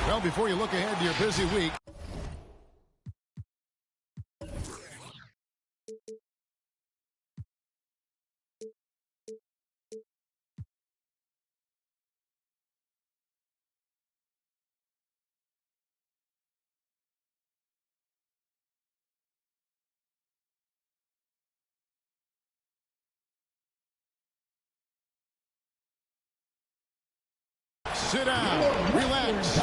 Well, before you look ahead to your busy week, sit down, relax.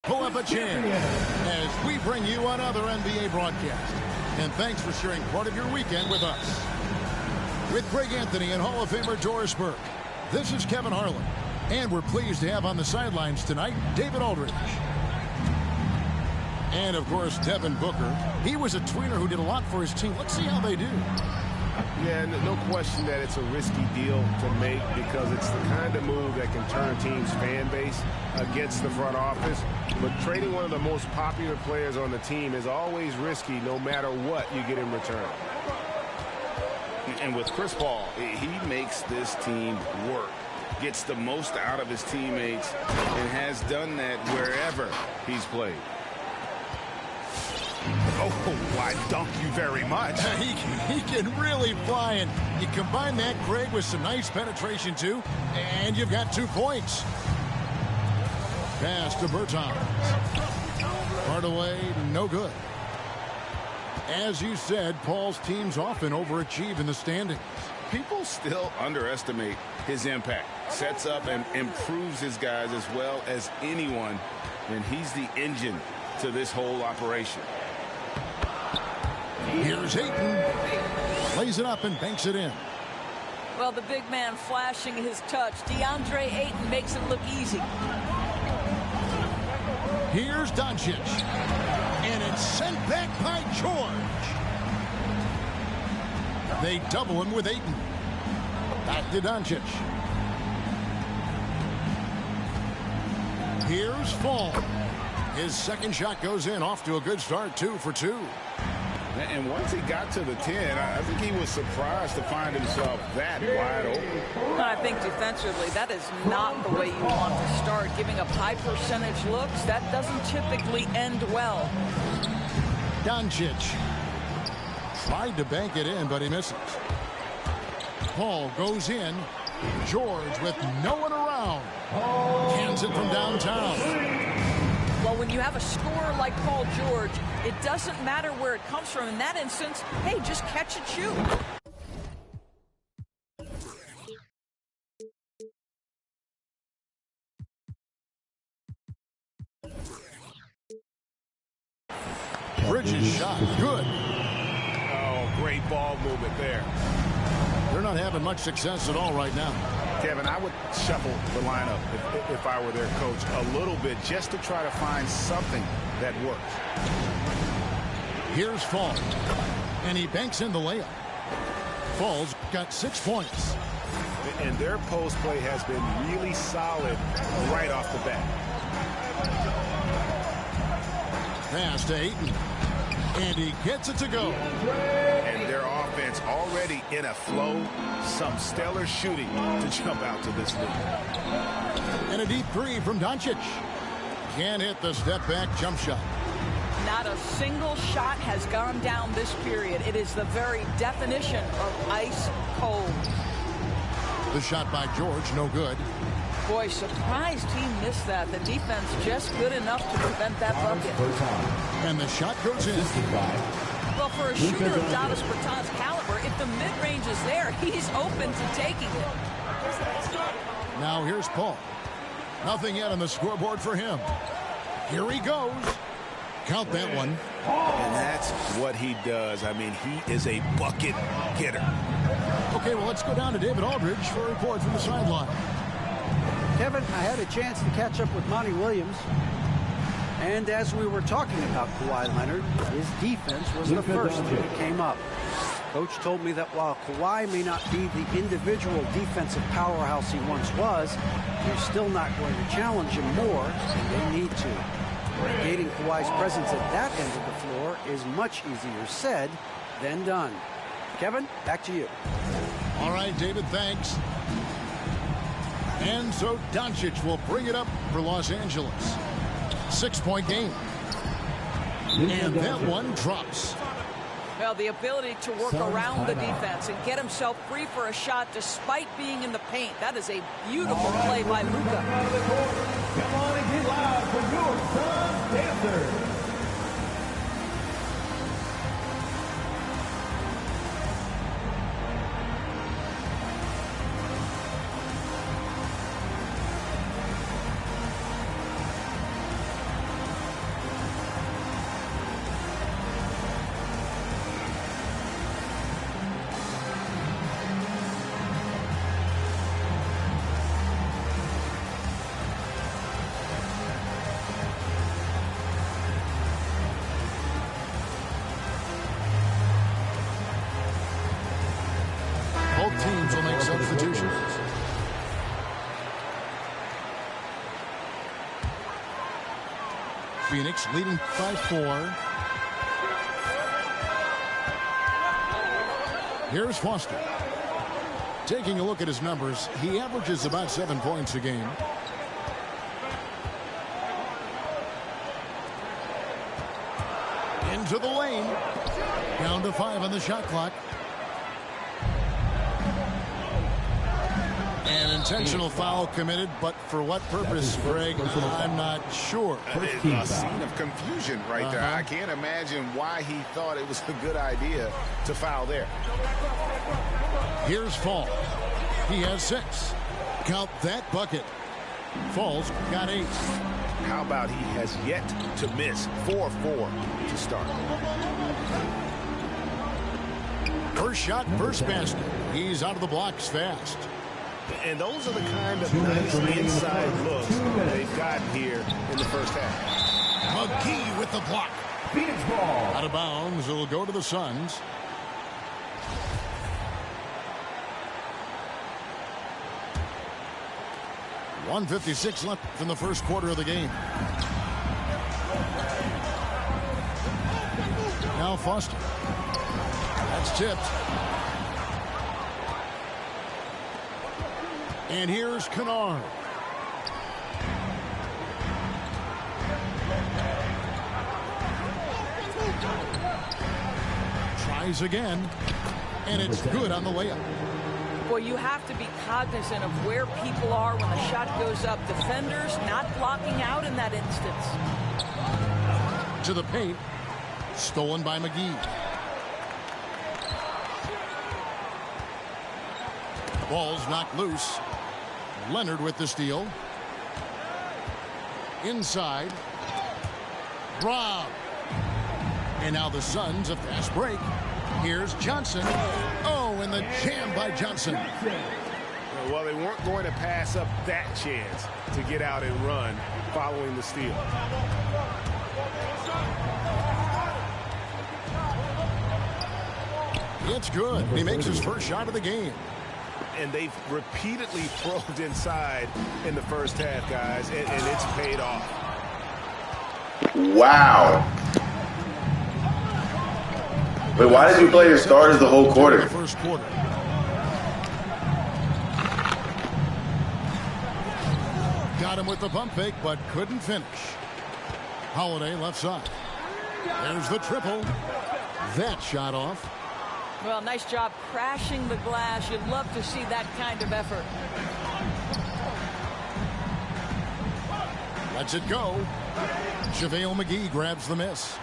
Pull up a chair as we bring you another NBA broadcast. And thanks for sharing part of your weekend with us. With Greg Anthony and Hall of Famer Doris Burke, this is Kevin Harlan. And we're pleased to have on the sidelines tonight, David Aldridge. And, of course, Devin Booker. He was a tweener who did a lot for his team. Let's see how they do. Yeah, no question that it's a risky deal to make because it's the kind of move that can turn a team's fan base against the front office. But trading one of the most popular players on the team is always risky no matter what you get in return. And with Chris Paul, he makes this team work, gets the most out of his teammates, and has done that wherever he's played. Oh, why, dunk you very much. He can really fly, and you combine that, Greg, with some nice penetration, too, and you've got 2 points. Pass to Bertans. Hardaway, no good. As you said, Paul's teams often overachieve in the standings. People still underestimate his impact. Sets up and improves his guys as well as anyone, and he's the engine to this whole operation. Here's Ayton. Lays it up and banks it in. Well, the big man flashing his touch. DeAndre Ayton makes it look easy. Here's Doncic. And it's sent back by George. They double him with Ayton. Back to Doncic. Here's Fall. His second shot goes in. Off to a good start. 2 for 2. And once he got to the 10, I think he was surprised to find himself that wide open. I think defensively, that is not the way you want to start. Giving up high percentage looks, that doesn't typically end well. Doncic tried to bank it in, but he misses. Paul goes in. George with no one around. Cans it from downtown. Well, when you have a scorer like Paul George, it doesn't matter where it comes from. In that instance, hey, just catch and shoot. Bridges shot. Good. Oh, great ball movement there. They're not having much success at all right now. Kevin, I would shuffle the lineup if I were their coach a little bit just to try to find something that works. Here's Fall. And he banks in the layup. Fall's got 6 points. And their post play has been really solid right off the bat. Pass to Ayton. And he gets it to go. And their offense already in a flow. Some stellar shooting to jump out to this lead. And a deep three from Doncic. Can't hit the step-back jump shot. Not a single shot has gone down this period. It is the very definition of ice cold. The shot by George, no good. Boy, surprised he missed that. The defense just good enough to prevent that bucket. And the shot goes in. Well, for a shooter of Davis Bertans' caliber, if the mid-range is there, he's open to taking it. Now here's Paul. Nothing yet on the scoreboard for him. Here he goes. Count that one. And that's what he does. I mean, he is a bucket getter. Okay, well, let's go down to David Aldridge for a report from the sideline. Kevin, I had a chance to catch up with Monty Williams. And as we were talking about Kawhi Leonard, his defense was the first that came up. Coach told me that while Kawhi may not be the individual defensive powerhouse he once was, they're still not going to challenge him more than they need to. Negating Kawhi's presence at that end of the floor is much easier said than done. Kevin, back to you. All right, David, thanks. And so Doncic will bring it up for Los Angeles. 6-point game. And that one drops. Well, the ability to work around the defense and get himself free for a shot despite being in the paint. That is a beautiful play by Luka. Come on and get loud for your Suns Panthers. Both teams will make substitutions. Phoenix leading by 4. Here's Foster. Taking a look at his numbers, he averages about 7 points a game. Into the lane. Down to 5 on the shot clock. An intentional foul committed, but for what purpose, Greg, I'm not sure. A scene of confusion right there. I can't imagine why he thought it was a good idea to foul there. Here's Fall. He has 6. Count that bucket. Fall's got 8. How about he has yet to miss 4-4 to start. First shot, first basket. He's out of the blocks fast. And those are the kind of nice inside looks they've gotten here in the first half. McGee with the block. Phoenix ball. Out of bounds. It'll go to the Suns. .156 left in the first quarter of the game. Now Foster. That's tipped. And here's Kennard. Tries again. And it's good on the layup. Boy, you have to be cognizant of where people are when the shot goes up. Defenders not blocking out in that instance. To the paint. Stolen by McGee. Ball's knocked loose. Leonard with the steal. Inside. Rob. And now the Suns a fast break. Here's Johnson. Oh, and the jam by Johnson. Well, they weren't going to pass up that chance to get out and run following the steal. It's good. He makes his first shot of the game. And they've repeatedly probed inside in the first half, guys, and it's paid off. Wow. Wait, why did you play your starters the whole quarter? First quarter. Got him with the pump fake, but couldn't finish. Holiday left side. There's the triple. That shot off. Well, nice job crashing the glass. You'd love to see that kind of effort. Lets it go. JaVale McGee grabs the miss.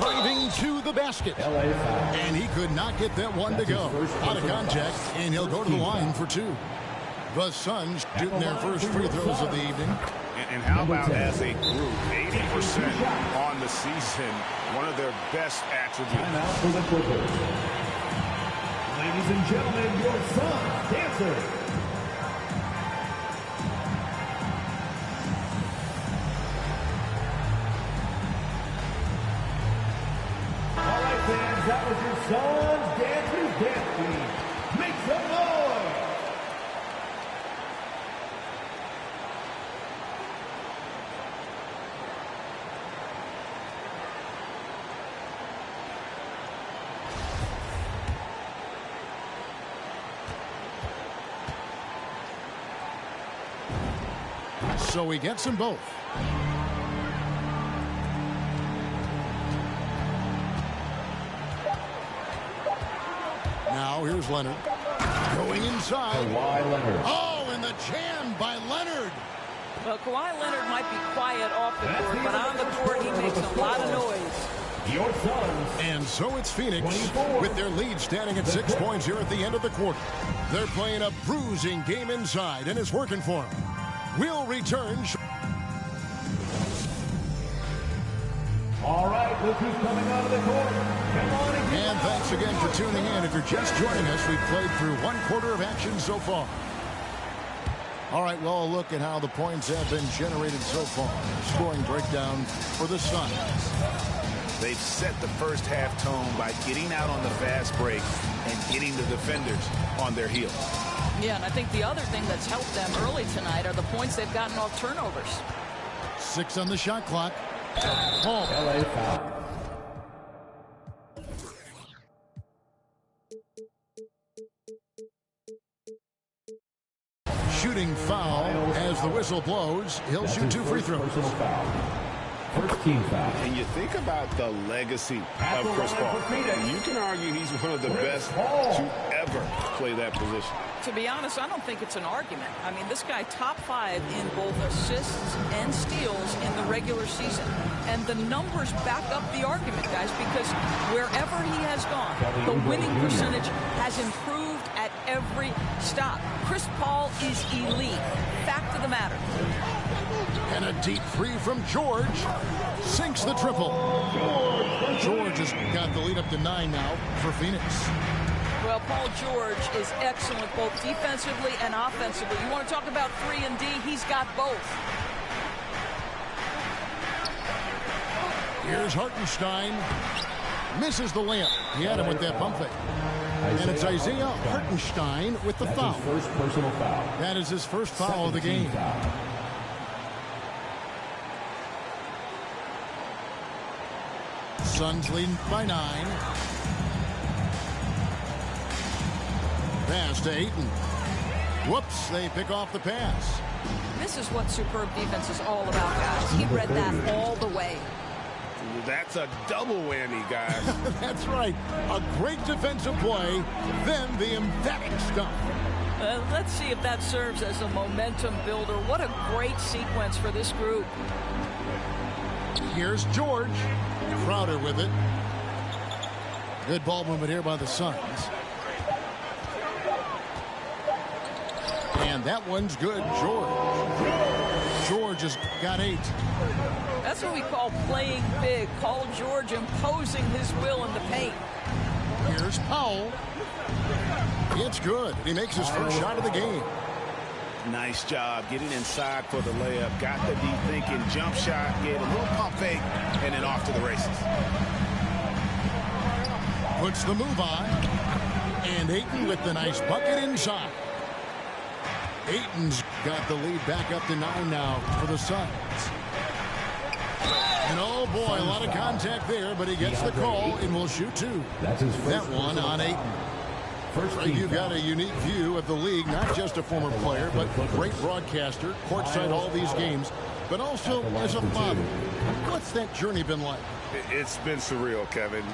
driving to the basket. And he could not get that one to go. Out of contact, and he'll go to the line for two. The Suns shooting their first free throws of the evening. And how about as a group, 80% on the season, one of their best attributes. Timeout for the Clippers. Ladies and gentlemen, your Suns dancers. All right, fans, that was your Suns dancers dance team. Make some noise. So he gets them both. Now here's Leonard. Going inside. Kawhi Leonard. Oh, and the jam by Leonard. Well, Kawhi Leonard might be quiet off the court, but on the court he makes a lot of noise. Your Suns. And so it's Phoenix 24. with their lead standing at 6 points here at the end of the quarter. They're playing a bruising game inside, and it's working for them. We'll return. All right, look who's coming out of the court. Come on And thanks again for tuning in. If you're just joining us, we've played through one quarter of action so far. All right, well, a look at how the points have been generated so far. Scoring breakdown for the Suns. They've set the first half tone by getting out on the fast break and getting the defenders on their heels. Yeah, and I think the other thing that's helped them early tonight are the points they've gotten off turnovers. 6 on the shot clock. Paul. LA foul. Shooting foul as the whistle blows. He'll shoot 2 free throws. Personal foul. First team foul. And you think about the legacy of Chris Paul. You can argue he's one of the best to ever play that position. To be honest, I don't think it's an argument. I mean, this guy top 5 in both assists and steals in the regular season. And the numbers back up the argument, guys, because wherever he has gone, the winning percentage has improved at every stop. Chris Paul is elite. Fact of the matter. And a deep three from George. Sinks the triple. George has got the lead up to 9 now for Phoenix. Well, Paul George is excellent both defensively and offensively. You want to talk about 3 and D? He's got both. Here's Hartenstein. Misses the layup. He had him with that pump fake. And it's Isaiah Hartenstein with the foul. First personal foul. That is his first foul of the game. Foul. Suns leading by 9. Pass to Ayton. Whoops, they pick off the pass. This is what superb defense is all about, guys. He read that all the way. That's a double whammy, guys. That's right. A great defensive play, then the emphatic stuff. Let's see if that serves as a momentum builder. What a great sequence for this group. Here's George. Crowder with it. Good ball movement here by the Suns. And that one's good, George. George has got 8. That's what we call playing big. Paul George imposing his will in the paint. Here's Powell. It's good. He makes his first shot of the game. Nice job getting inside for the layup. Got the deep thinking jump shot, gave a little pump fake, and then off to the races. Puts the move on. And Ayton with the nice bucket inside. Ayton's got the lead back up to 9 now for the Suns. And oh boy, a lot of contact there, but he gets the call and will shoot 2. That's his first that one on foul. 8. First You've got a unique view of the league, not just a former player, but great broadcaster, courtside all these games, but also as a father. What's that journey been like? It's been surreal, Kevin.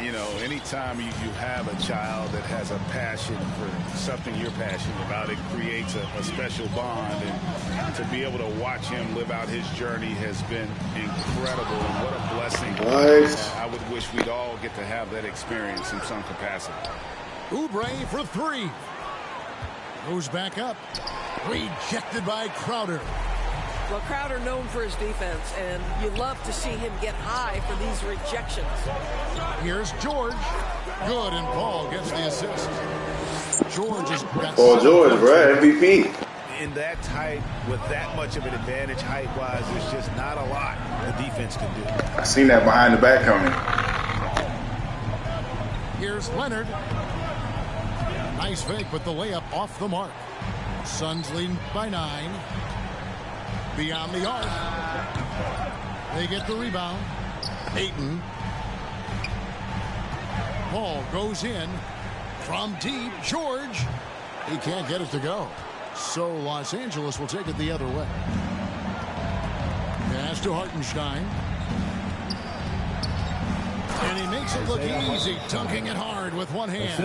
You know, anytime you have a child that has a passion for something you're passionate about, it creates a special bond. And to be able to watch him live out his journey has been incredible. And what a blessing. What? I would wish we'd all get to have that experience in some capacity. Oubre for three. Goes back up. Rejected by Crowder. Well, Crowder known for his defense, and you love to see him get high for these rejections. Here's George. Good, and Paul gets the assist. George has got Paul George, bro, MVP. In that tight, with that much of an advantage height-wise, there's just not a lot the defense can do. I seen that behind the back coming. Here's Leonard. Nice fake, but the layup off the mark. Suns leading by 9. Beyond the arc. They get the rebound. Ayton. Ball goes in from deep. George. He can't get it to go. So Los Angeles will take it the other way. Pass to Hartenstein. And he makes it look easy, dunking it hard with one hand.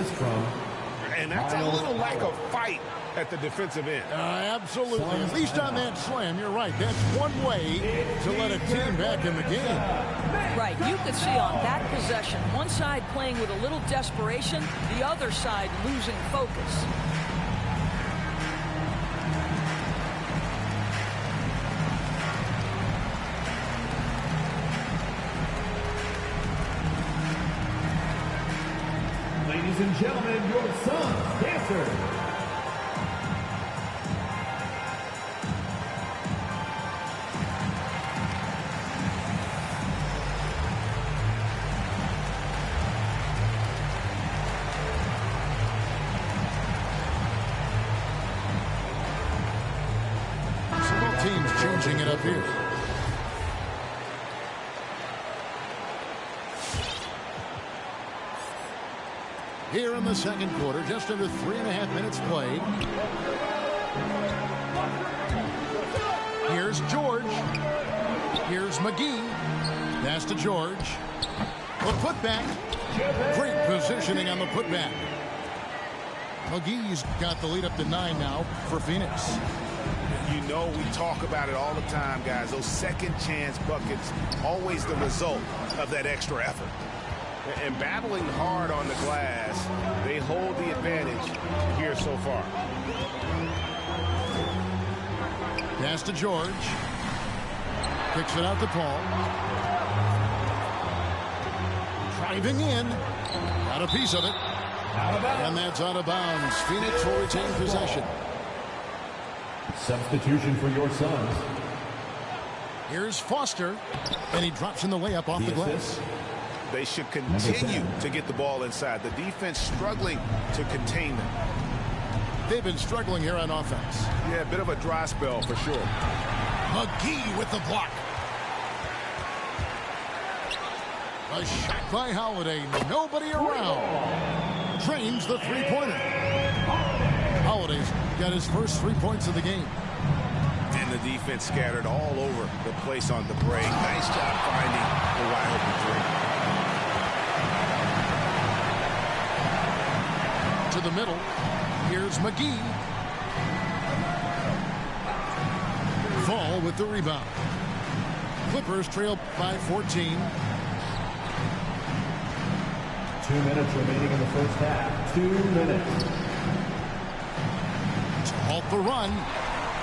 And that's a little lack of fight at the defensive end. Absolutely. At least on that slam, you're right. That's one way to let a team back in the game. Right. You could see on that possession, one side playing with a little desperation, the other side losing focus. Ladies and gentlemen, your Suns dancers. Both teams changing it up here. Here in the second quarter, just under 3.5 minutes played. Here's George. Here's McGee. Pass to George. The putback. Great positioning on the putback. McGee's got the lead up to 9 now for Phoenix. You know, we talk about it all the time, guys. Those second chance buckets, always the result of that extra effort. And battling hard on the glass, they hold the advantage here so far. Pass to George. Kicks it out to Paul. Driving in. Got a piece of it. And that's out of bounds. Phoenix will retain possession. Substitution for your Suns. Here's Foster. And he drops in the layup off the glass. They should continue to get the ball inside. The defense struggling to contain them. They've been struggling here on offense. Yeah, a bit of a dry spell for sure. McGee with the block. A shot by Holiday. Nobody around. Drains the three-pointer. Holiday's got his first 3 points of the game. And the defense scattered all over the place on the break. Nice job finding the wide open three. To the middle. Here's McGee. Fall with the rebound. Clippers trail by 14. 2 minutes remaining in the first half. 2 minutes. To halt the run.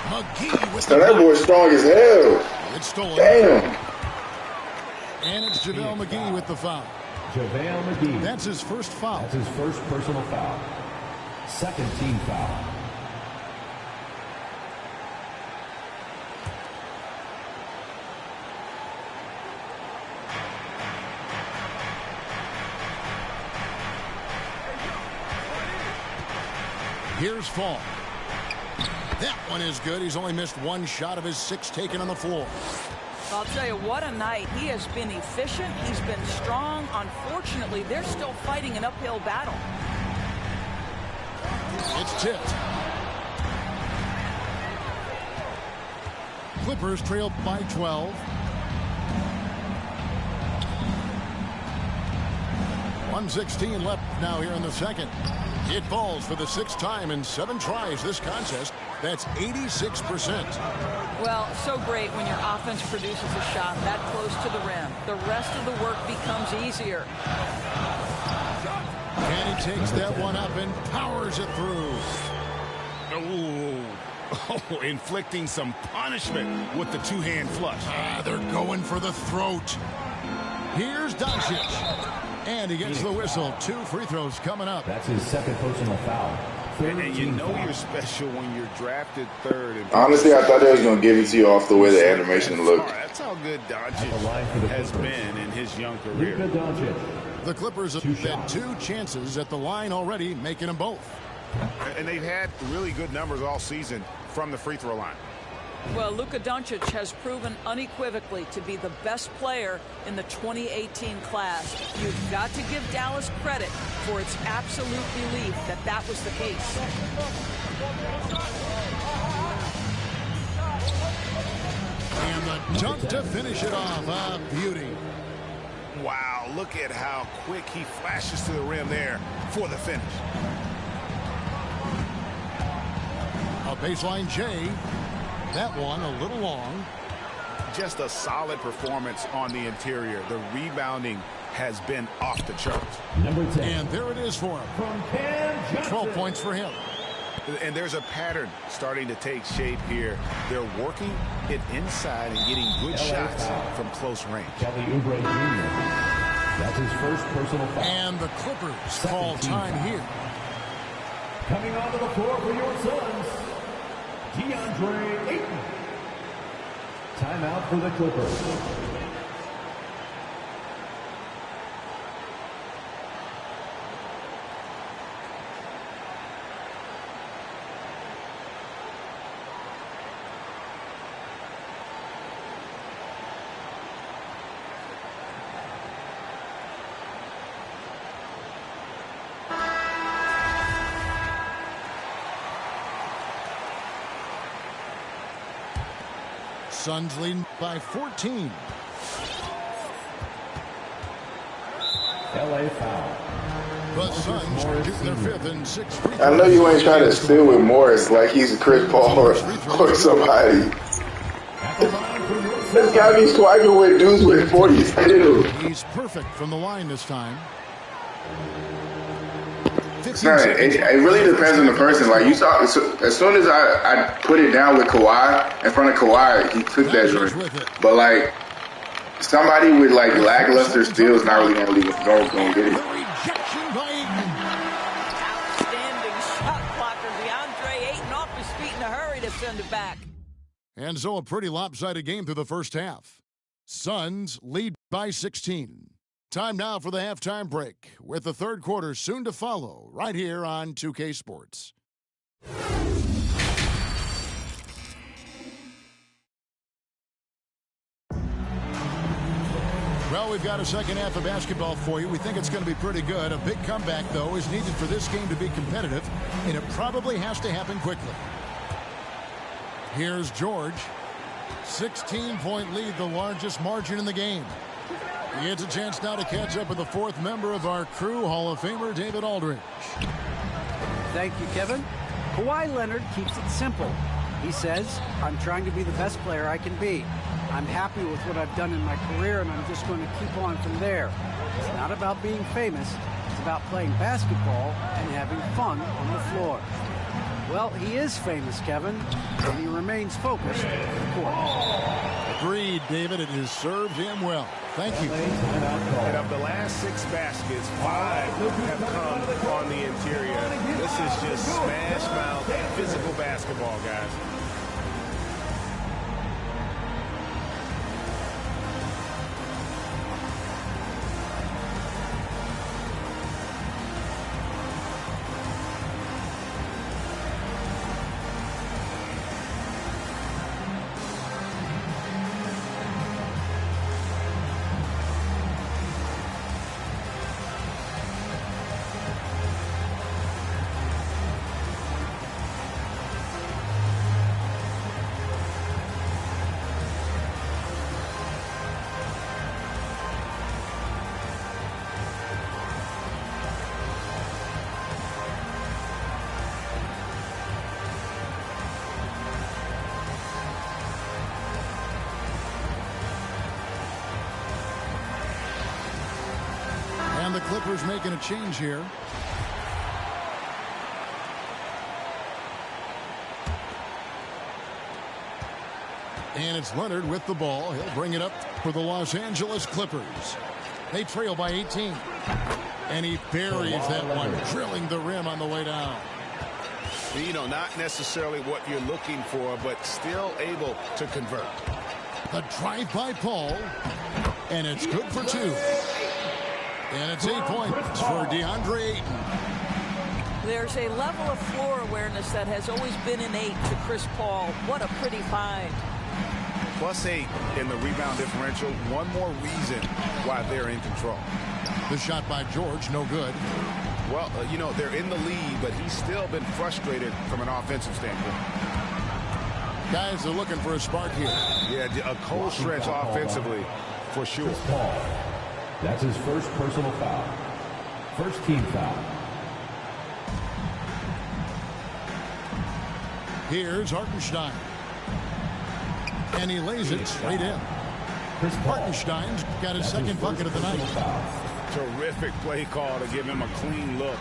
McGee with the that boy's strong as hell. It's stolen. Damn. And it's JaVale McGee with the foul. JaVale McGee. That's his first foul. That's his first personal foul. Second team foul. Here's Fall. That one is good. He's only missed one shot of his 6 taken on the floor. I'll tell you, what a night. He has been efficient. He's been strong. Unfortunately, they're still fighting an uphill battle. It's tipped. Clippers trail by 12. 1:16 left now here in the second. It falls for the 6th time in 7 tries this contest. That's 86%. Well, so great when your offense produces a shot that close to the rim. The rest of the work becomes easier. And he takes that one up and powers it through. Oh, inflicting some punishment with the two-hand flush. They're going for the throat. Here's Doncic. And he gets the whistle. 2 free throws coming up. That's his second personal foul. And you know you're special when you're drafted third. And Honestly, I thought they was going to give it to you off the way the animation looked. That's how good Doncic has been in his young career. Luka Doncic. The Clippers have had 2 chances at the line already, making them both. And they've had really good numbers all season from the free throw line. Well, Luka Doncic has proven unequivocally to be the best player in the 2018 class. You've got to give Dallas credit for its absolute belief that that was the case. And the dunk to finish it off. A beauty. Wow, look at how quick he flashes to the rim there for the finish. A baseline J. That one a little long. Just a solid performance on the interior. The rebounding has been off the charts. Number 10. And there it is for him. From Cam Johnson. 12 points for him. And there's a pattern starting to take shape here. They're working it inside and getting good shots from close range. Kelly Oubre Jr. That's his first personal foul. And the Clippers call time here. Coming onto the floor for your Suns, DeAndre Ayton. Timeout for the Clippers. Suns leading by 14. LA foul. The Suns shoot their 5th and 6th free throws. I know you ain't trying to steal with Morris like he's Chris Paul or somebody. This guy be swiping with dudes with 40s too. He's perfect from the line this time. It's not, it really depends on the person. Like you saw, as soon as I put it down with Kawhi, in front of Kawhi, he took that joint. But like somebody with like lackluster steals, not really gonna get it. Rejection by Ayton. Outstanding shot blocker. DeAndre Ayton off his feet in a hurry to send it back. And so a pretty lopsided game through the first half. Suns lead by 16. Time now for the halftime break, with the third quarter soon to follow, right here on 2K Sports. Well, we've got a second half of basketball for you. We think it's going to be pretty good. A big comeback, though, is needed for this game to be competitive, and it probably has to happen quickly. Here's George. 16-point lead, the largest margin in the game. He gets a chance now to catch up with the 4th member of our crew, Hall of Famer David Aldridge. Thank you, Kevin. Kawhi Leonard keeps it simple. He says, I'm trying to be the best player I can be. I'm happy with what I've done in my career, and I'm just going to keep on from there. It's not about being famous. It's about playing basketball and having fun on the floor. Well, he is famous, Kevin, and he remains focused, of course. Agreed, David. It has served him well. Thank you. And of the last 6 baskets, 5 have come on the interior. This is just smash mouth physical basketball, guys. And the Clippers making a change here. And it's Leonard with the ball. He'll bring it up for the Los Angeles Clippers. They trail by 18. And he buries that one, drilling the rim on the way down. You know, not necessarily what you're looking for, but still able to convert. The drive by Paul. And it's good for 2. And it's 8 points for DeAndre Ayton. There's a level of floor awareness that has always been innate to Chris Paul. What a pretty find. +8 in the rebound differential. One more reason why they're in control. The shot by George, no good. Well, you know, they're in the lead, but he's still been frustrated from an offensive standpoint. Guys are looking for a spark here. Yeah, a cold stretch offensively, for sure. Chris Paul. That's his first personal foul. First team foul. Here's Hartenstein. And he lays it straight in. Hartenstein's got his second bucket of the night. Terrific play call to give him a clean look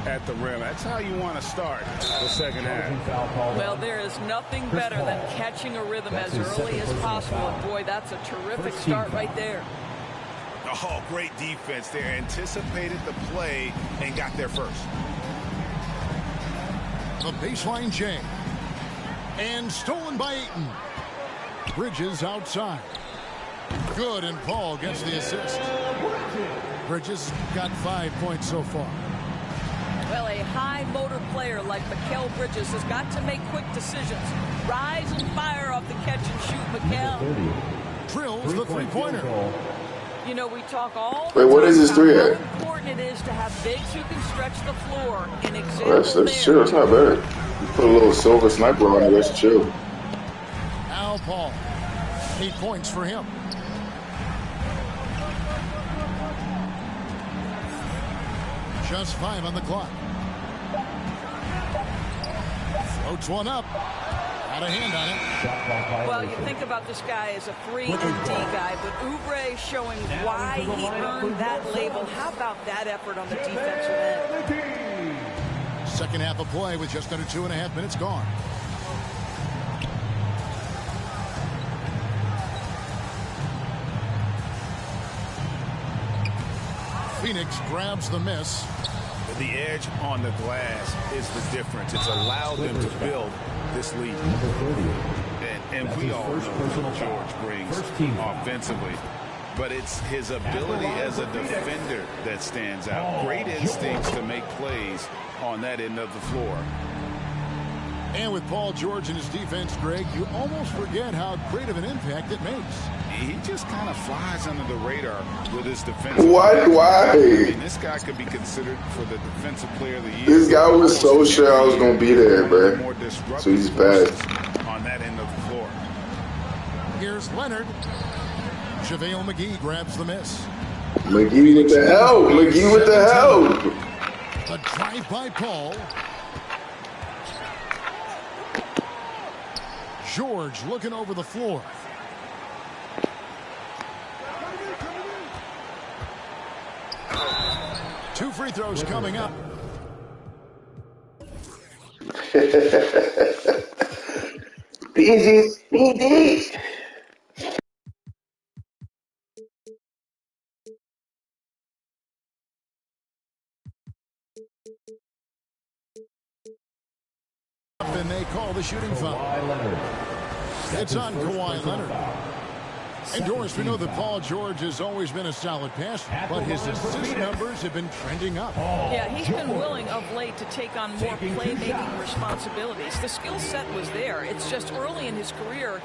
at the rim. That's how you want to start the second half. Well, there is nothing better than catching a rhythm as early as possible. And boy, that's a terrific start right there. Oh, great defense there. Anticipated the play and got there first. The baseline Jay. And stolen by Ayton. Bridges outside. Good, and Paul gets the assist. Bridges got 5 points so far. Well, a high motor player like Mikal Bridges has got to make quick decisions. Rise and fire off the catch and shoot, Mikal. Drills the three-pointer. You know, we talk all Wait, what is this three at? how important it is to have bigs who can stretch the floor. An example That's chill. That's not bad. You put a little silver sniper on it. That's chill. Al Paul. 8 points for him. Just 5 on the clock. Floats one up. Got a hand on it. Well, you think about this guy as a 3-and-D guy, but Oubre showing why he earned that label. How about that effort on the defensive end? Second half of play with just under 2.5 minutes gone. Phoenix grabs the miss. The edge on the glass is the difference. It's allowed them to build this lead. And we all know what George brings offensively. But it's his ability as a defender that stands out. Great instincts to make plays on that end of the floor. And with Paul George and his defense, Greg, you almost forget how great of an impact it makes. He just kind of flies under the radar with his defense. Why? I mean, this guy could be considered for the defensive player of the year. This guy was so sure I was going to be there, man. So he's bad. On that end of the floor. Here's Leonard. JaVale McGee grabs the miss. McGee with the hell. McGee with the hell. The drive by Paul. George looking over the floor. Two free throws coming up. BD. And they call the shooting foul. It's on Kawhi Leonard. And Doris, we know that Paul George has always been a solid passer, but his assist numbers have been trending up. Yeah, he's been willing of late to take on more playmaking responsibilities. The skill set was there. It's just early in his career,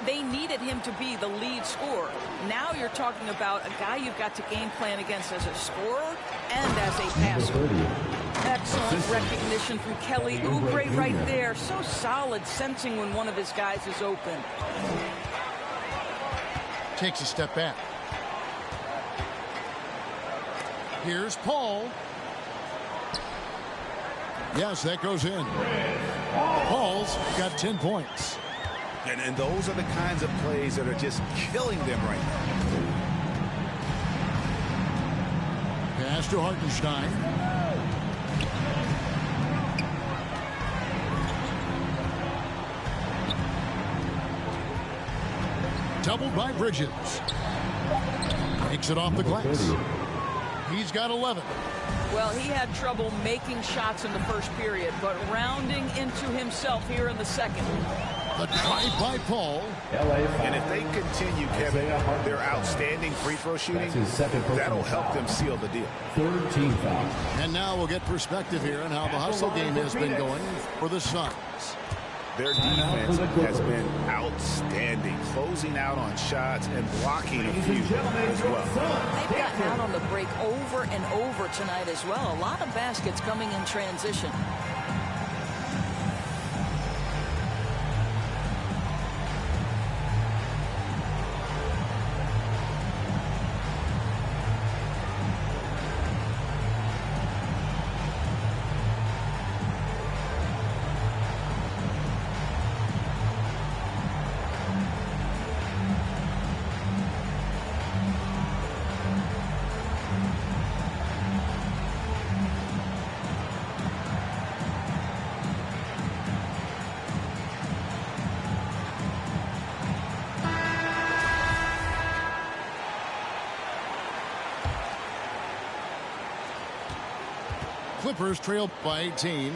they needed him to be the lead scorer. Now you're talking about a guy you've got to game plan against as a scorer and as a passer. Excellent recognition from Kelly Oubre right there. So solid, sensing when one of his guys is open. Takes a step back. Here's Paul. Yes, that goes in. Paul's got 10 points. And those are the kinds of plays that are just killing them right now. Pass to Hartenstein. Doubled by Bridges. Takes it off the glass. He's got 11. Well, he had trouble making shots in the first period, but rounding into himself here in the second. The drive by Paul. And if they continue, Kevin, their outstanding free throw shooting, that'll help them seal the deal. Third team foul. And now we'll get perspective here on how the hustle game has been going for the Suns. Their defense has been outstanding, closing out on shots and blocking a few as well. They've gotten out on the break over and over tonight as well. A lot of baskets coming in transition. Clippers trail by 18.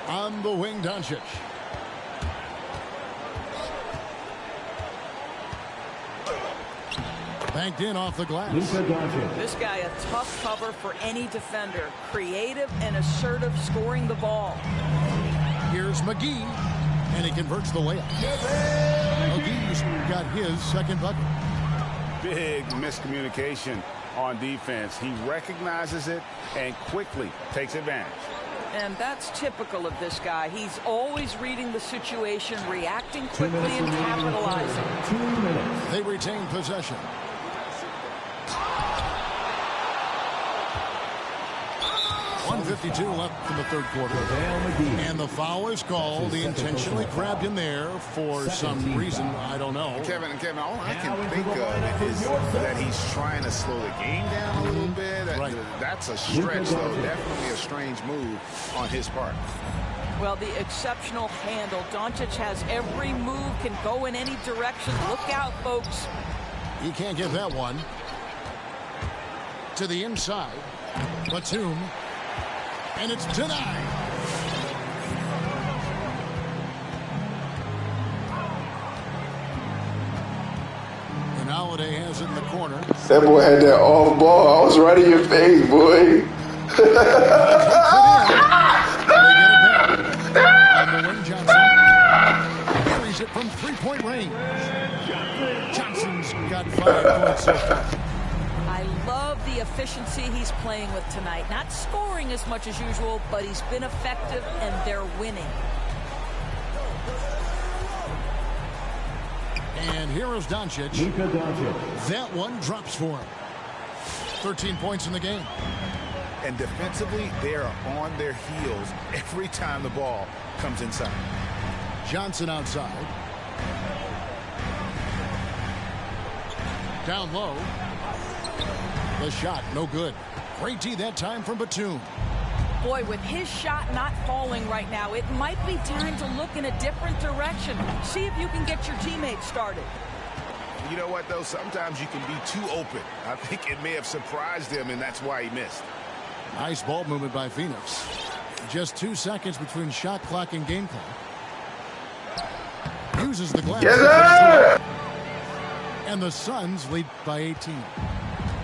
On the wing, Doncic. Banked in off the glass. This guy a tough cover for any defender. Creative and assertive scoring the ball. Here's McGee, and he converts the layup. McGee's got his second bucket. Big miscommunication on defense. He recognizes it and quickly takes advantage. And that's typical of this guy. He's always reading the situation, reacting quickly and capitalizing. 2 minutes. They retain possession. .152 left in the third quarter. And the foul is called. He intentionally grabbed him there for some reason. I don't know. Kevin, all I can think of is that he's trying to slow the game down a little bit. Right. That's a stretch, though. Definitely a strange move on his part. Well, the exceptional handle. Doncic has every move, can go in any direction. Look out, folks. He can't get that one. To the inside. Batum. And it's denied. And Holiday has it in the corner. That boy had that off ball. I was right in your face, boy. On the wing, Johnson carries it from three-point range. Johnson's got 5 points so far. I love the efficiency he's playing with tonight. Not scoring as much as usual, but he's been effective, and they're winning. And here is Doncic. That one drops for him. 13 points in the game. And defensively, they are on their heels every time the ball comes inside. Johnson outside. Down low. The shot, no good. Great D that time from Batum. Boy, with his shot not falling right now, it might be time to look in a different direction. See if you can get your teammates started. You know what, though? Sometimes you can be too open. I think it may have surprised him, and that's why he missed. Nice ball movement by Phoenix. Just 2 seconds between shot clock and game clock. Uses the glass. Yes, sir! And the Suns lead by 18.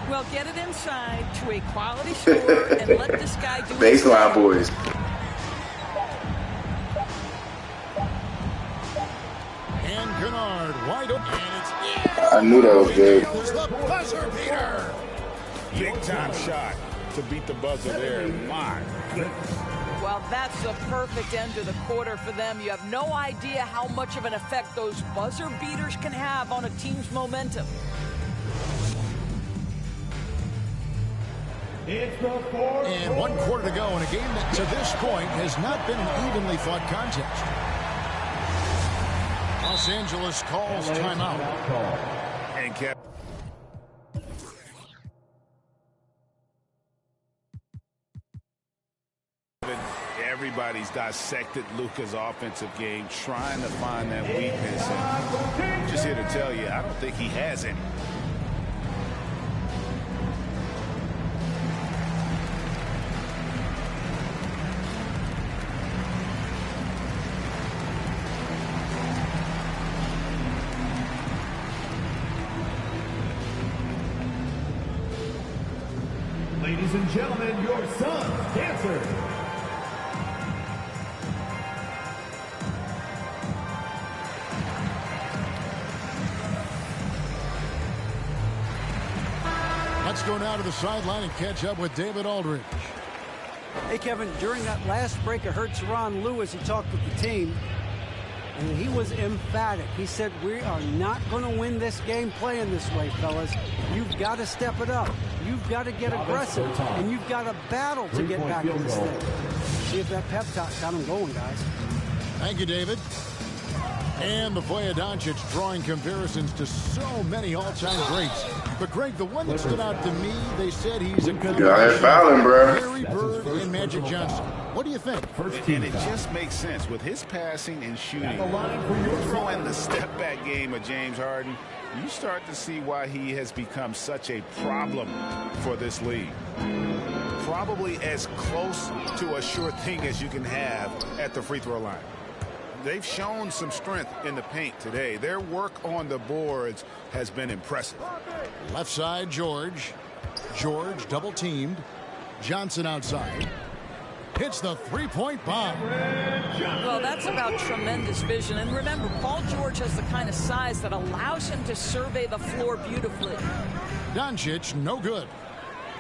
Well, get it inside to a quality score and let this guy do it. Baseline boys. And Kennard wide open. And it's I knew that was good. It's the buzzer beater. Big time shot to beat the buzzer there. My goodness. Well, that's the perfect end to the quarter for them. You have no idea how much of an effect those buzzer beaters can have on a team's momentum. And 1 quarter to go in a game that to this point has not been an evenly fought contest. Los Angeles calls timeout. And Kevin. everybody's dissected Luka's offensive game, trying to find that weakness. And just here to tell you, I don't think he has any. Ladies and gentlemen, your son's dancers. Let's go now to the sideline and catch up with David Aldridge. Hey, Kevin, during that last break, I heard Tyronn Lewis. He talked with the team, and he was emphatic. He said, we are not going to win this game playing this way, fellas. You've got to step it up. You've got to get aggressive, and you've got to battle to get back in this thing. See if that pep talk got him going, guys. Thank you, David. And the play of Doncic drawing comparisons to so many all-time greats. But, Greg, the one that stood out to me, they said he's a they're fouling, bro. Larry Bird and Magic Johnson. What do you think? And it just makes sense with his passing and shooting. Throw in the step-back game of James Harden, you start to see why he has become such a problem for this league. Probably as close to a sure thing as you can have at the free throw line. They've shown some strength in the paint today. Their work on the boards has been impressive. Left side, George. George double-teamed. Johnson outside. Hits the three-point bomb. Well, that's about tremendous vision. And remember, Paul George has the kind of size that allows him to survey the floor beautifully. Doncic, no good.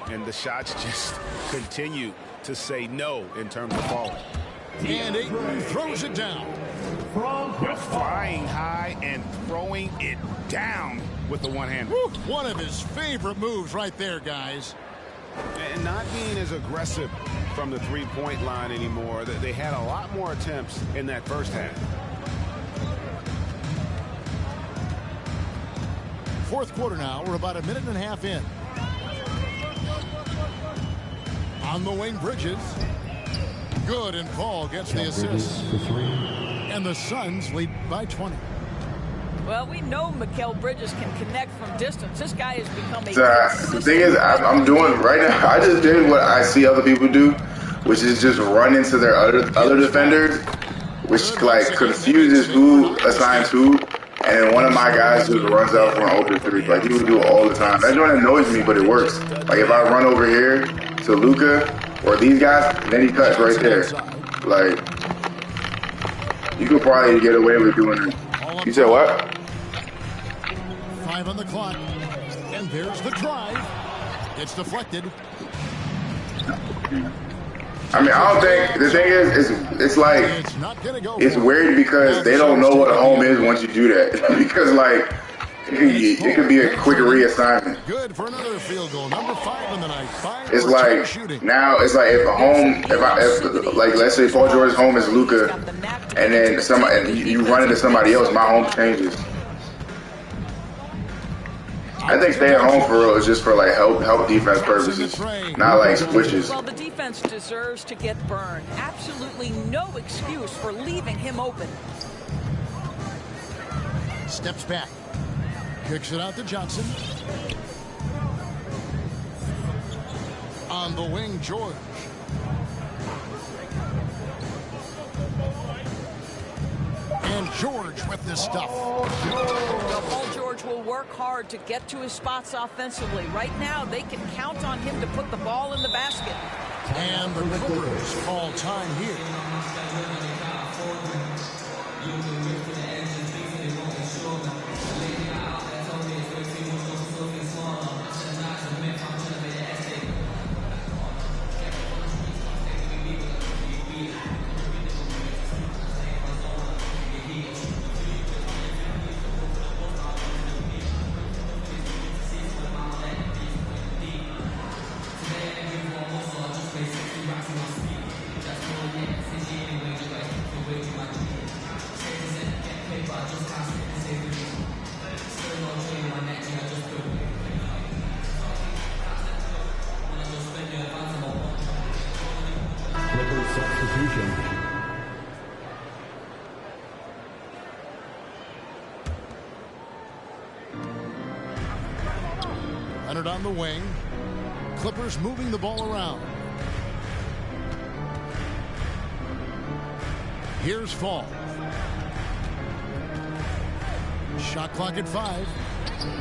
And the shots just continue to say no in terms of falling. And Ayton throws it down. Flying high and throwing it down with the one-hand. One of his favorite moves right there, guys. And not being as aggressive from the three-point line anymore. They had a lot more attempts in that first half. Fourth quarter now. We're about a minute and a half in. On the wing, Bridges. Good, and Paul gets the assist. And the Suns lead by 20. Well, we know Mikal Bridges can connect from distance. This guy has become a... The thing is, I'm doing right now, I just did what I see other people do, which is just run into their other defenders, which like confuses who assigns who, and then one of my guys just runs out for an open three. Like, he would do it all the time. That joint annoys me, but it works. Like, if I run over here to Luka or these guys, then he cuts right there. Like, you could probably get away with doing it. You said what? 5 on the clock. And there's the drive. It's deflected. I mean, I don't think, the thing is, it's like, it's weird because they don't know what a home is once you do that. Because, like, it could be a quick reassignment. Good for another field goal. Number 5 in the night. It's like, now, it's like if a home, if like, let's say Paul George's home is Luka, and then you run into somebody else, my home changes. I think staying home for real is just for like help defense purposes, not like switches. Well, the defense deserves to get burned. Absolutely no excuse for leaving him open. Steps back. Kicks it out to Johnson. On the wing, George. And George with this stuff. Well, Paul George will work hard to get to his spots offensively. Right now, they can count on him to put the ball in the basket. And the Clippers call time here. substitution. Leonard on the wing. Clippers moving the ball around. Here's Fall. Shot clock at 5.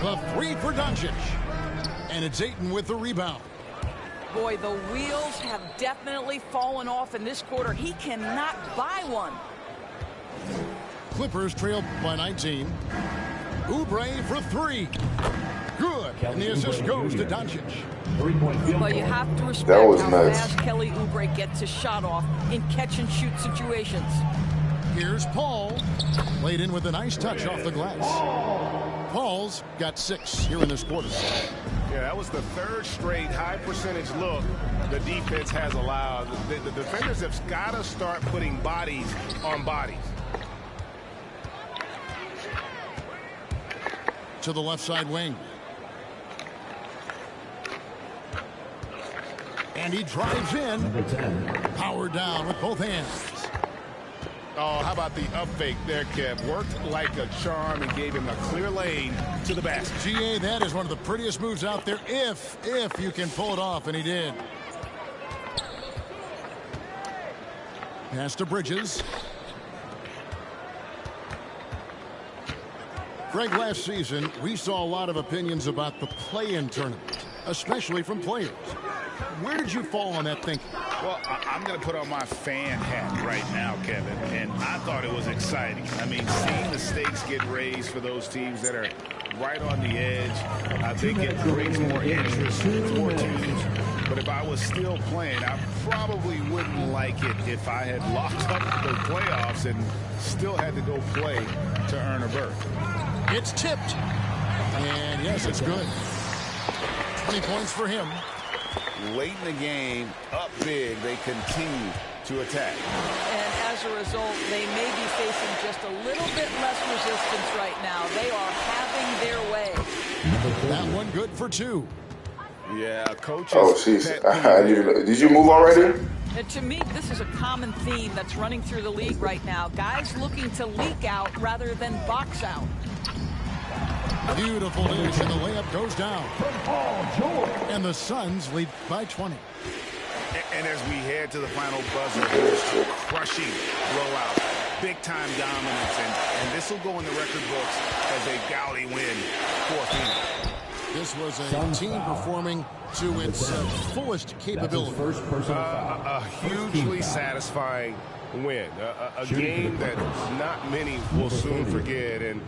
The 3 for Doncic. And it's Ayton with the rebound. Boy, the wheels have definitely fallen off in this quarter. He cannot buy one. Clippers trail by 19. Oubre for 3. Good. And the assist goes to Doncic. But you have to respect how fast Kelly Oubre gets his shot off in catch-and-shoot situations. Here's Paul. Played in with a nice touch off the glass. Paul's got 6 here in this quarter. Yeah, that was the 3rd straight high-percentage look the defense has allowed. The defenders have got to start putting bodies on bodies. To the left side wing. And he drives in. Powered down with both hands. Oh, how about the up fake there, Kev? Worked like a charm and gave him a clear lane to the basket. GA, that is one of the prettiest moves out there if you can pull it off, and he did. Pass to Bridges. Greg, last season, we saw a lot of opinions about the play-in tournament, especially from players. Where did you fall on that thinking? Well, I'm going to put on my fan hat right now, Kevin, and I thought it was exciting. I mean, seeing the stakes get raised for those teams that are right on the edge, I think it brings more interest for teams. But if I was still playing, I probably wouldn't like it if I had locked up the playoffs and still had to go play to earn a berth. It's tipped. And yes, it's good. 20 points for him. Late in the game, up big, they continue to attack. And as a result, they may be facing just a little bit less resistance right now. They are having their way. That one good for 2. Yeah, coach. Oh, jeez. Did you move already? And to me, this is a common theme that's running through the league right now. Guys looking to leak out rather than box out. Beautiful dish, and the layup goes down. And the Suns lead by 20. And as we head to the final buzzer, here's crushing blowout, big-time dominance, and this will go in the record books as a gaudy win for Phoenix. This was a team performing to its fullest capability. A hugely satisfying win. A game that not many will soon forget. And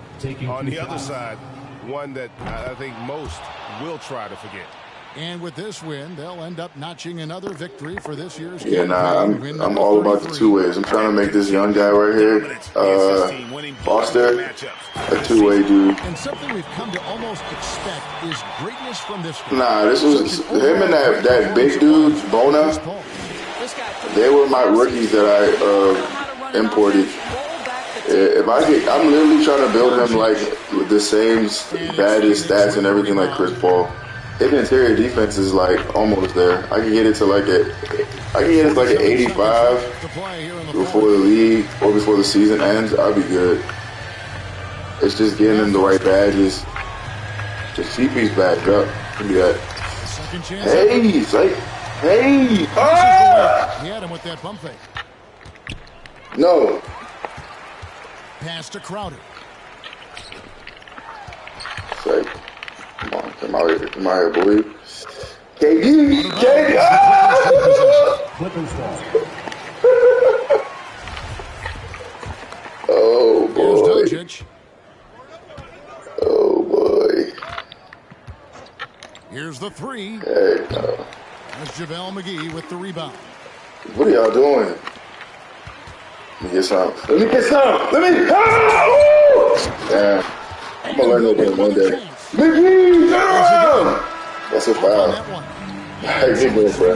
on the other side, one that I think most will try to forget. And with this win, they'll end up notching another victory for this year's game. Yeah, I'm all about the 2-ways. I'm trying to make this young guy right here, Foster, a 2-way dude. And something we've come to almost expect is greatness from this guy. Nah, this was him and that big dude, Bona. They were my rookies that I imported. I'm literally trying to build him like with the same baddest stats and everything like Chris Paul. His interior defense is like almost there. I can get it to like an 85 before the league or before the season ends. I'll be good. It's just getting him the right badges. The CP's back up. Give me that. Hey, it's like, hey, ah! He had him with that bump fake. No. Pass to Crowder. It's like, come out here, boy. KD, oh, boy. Oh, boy. Here's the 3. Hey, no. That's JaVale McGee with the rebound. What are y'all doing? Let me get some. Damn. I'm going to learn that one day. McGee, turn around! That's a foul. I get it, bro.